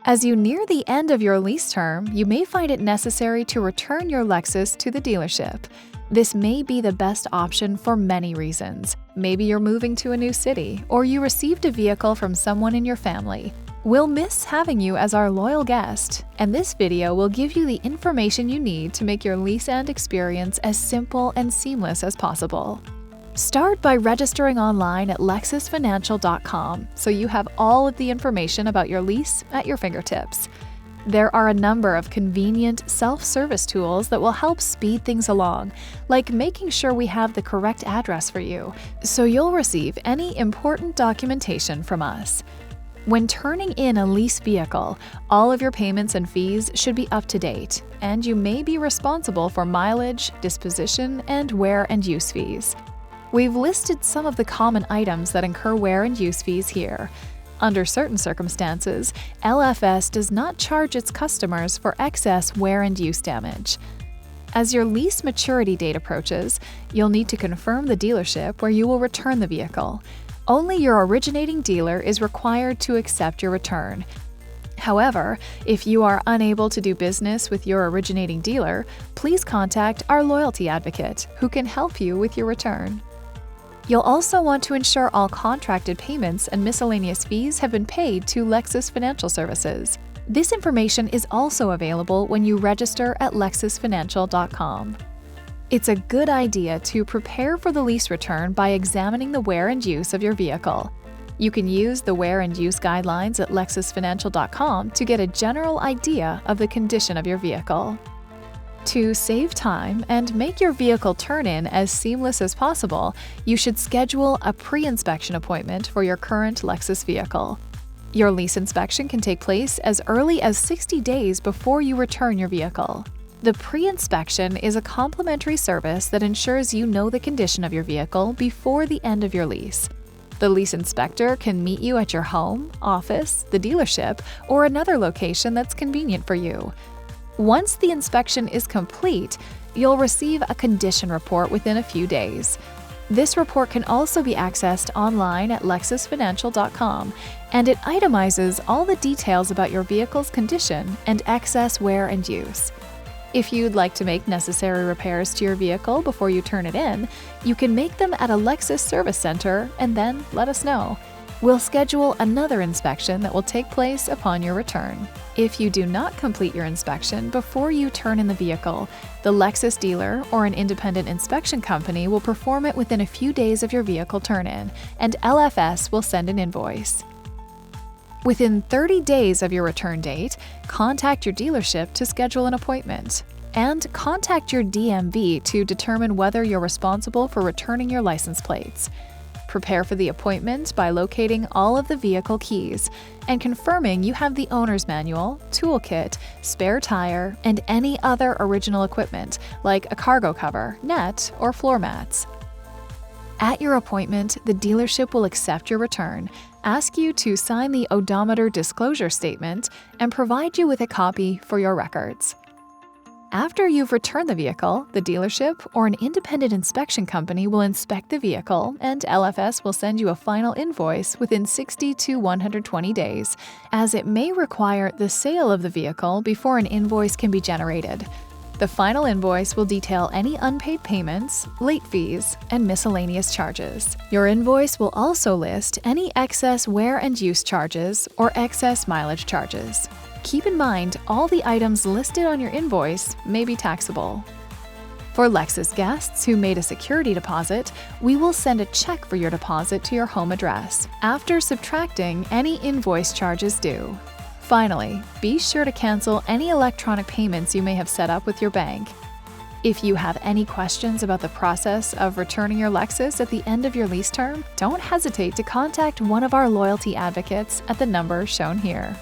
As you near the end of your lease term, you may find it necessary to return your Lexus to the dealership. This may be the best option for many reasons. Maybe you're moving to a new city, or you received a vehicle from someone in your family. We'll miss having you as our loyal guest, and this video will give you the information you need to make your Lease-End experience as simple and seamless as possible. Start by registering online at lexusfinancial.com so you have all of the information about your lease at your fingertips. There are a number of convenient self-service tools that will help speed things along, like making sure we have the correct address for you, so you'll receive any important documentation from us. When turning in a lease vehicle, all of your payments and fees should be up to date, and you may be responsible for mileage, disposition, and wear and use fees. We've listed some of the common items that incur wear and use fees here. Under certain circumstances, LFS does not charge its customers for excess wear and use damage. As your lease maturity date approaches, you'll need to confirm the dealership where you will return the vehicle. Only your originating dealer is required to accept your return. However, if you are unable to do business with your originating dealer, please contact our loyalty advocate, who can help you with your return. You'll also want to ensure all contracted payments and miscellaneous fees have been paid to Lexus Financial Services. This information is also available when you register at lexusfinancial.com. It's a good idea to prepare for the lease return by examining the wear and use of your vehicle. You can use the wear and use guidelines at lexusfinancial.com to get a general idea of the condition of your vehicle. To save time and make your vehicle turn-in as seamless as possible, you should schedule a pre-inspection appointment for your current Lexus vehicle. Your lease inspection can take place as early as 60 days before you return your vehicle. The pre-inspection is a complimentary service that ensures you know the condition of your vehicle before the end of your lease. The lease inspector can meet you at your home, office, the dealership, or another location that's convenient for you. Once the inspection is complete, you'll receive a condition report within a few days. This report can also be accessed online at lexusfinancial.com, and it itemizes all the details about your vehicle's condition and excess wear and use. If you'd like to make necessary repairs to your vehicle before you turn it in, you can make them at a Lexus service center and then let us know. We'll schedule another inspection that will take place upon your return. If you do not complete your inspection before you turn in the vehicle, the Lexus dealer or an independent inspection company will perform it within a few days of your vehicle turn-in, and LFS will send an invoice. Within 30 days of your return date, contact your dealership to schedule an appointment. And contact your DMV to determine whether you're responsible for returning your license plates. Prepare for the appointment by locating all of the vehicle keys and confirming you have the owner's manual, toolkit, spare tire, and any other original equipment like a cargo cover, net, or floor mats. At your appointment, the dealership will accept your return, ask you to sign the odometer disclosure statement, and provide you with a copy for your records. After you've returned the vehicle, the dealership or an independent inspection company will inspect the vehicle, and LFS will send you a final invoice within 60 to 120 days, as it may require the sale of the vehicle before an invoice can be generated. The final invoice will detail any unpaid payments, late fees, and miscellaneous charges. Your invoice will also list any excess wear and use charges or excess mileage charges. Keep in mind, all the items listed on your invoice may be taxable. For Lexus guests who made a security deposit, we will send a check for your deposit to your home address, after subtracting any invoice charges due. Finally, be sure to cancel any electronic payments you may have set up with your bank. If you have any questions about the process of returning your Lexus at the end of your lease term, don't hesitate to contact one of our loyalty advocates at the number shown here.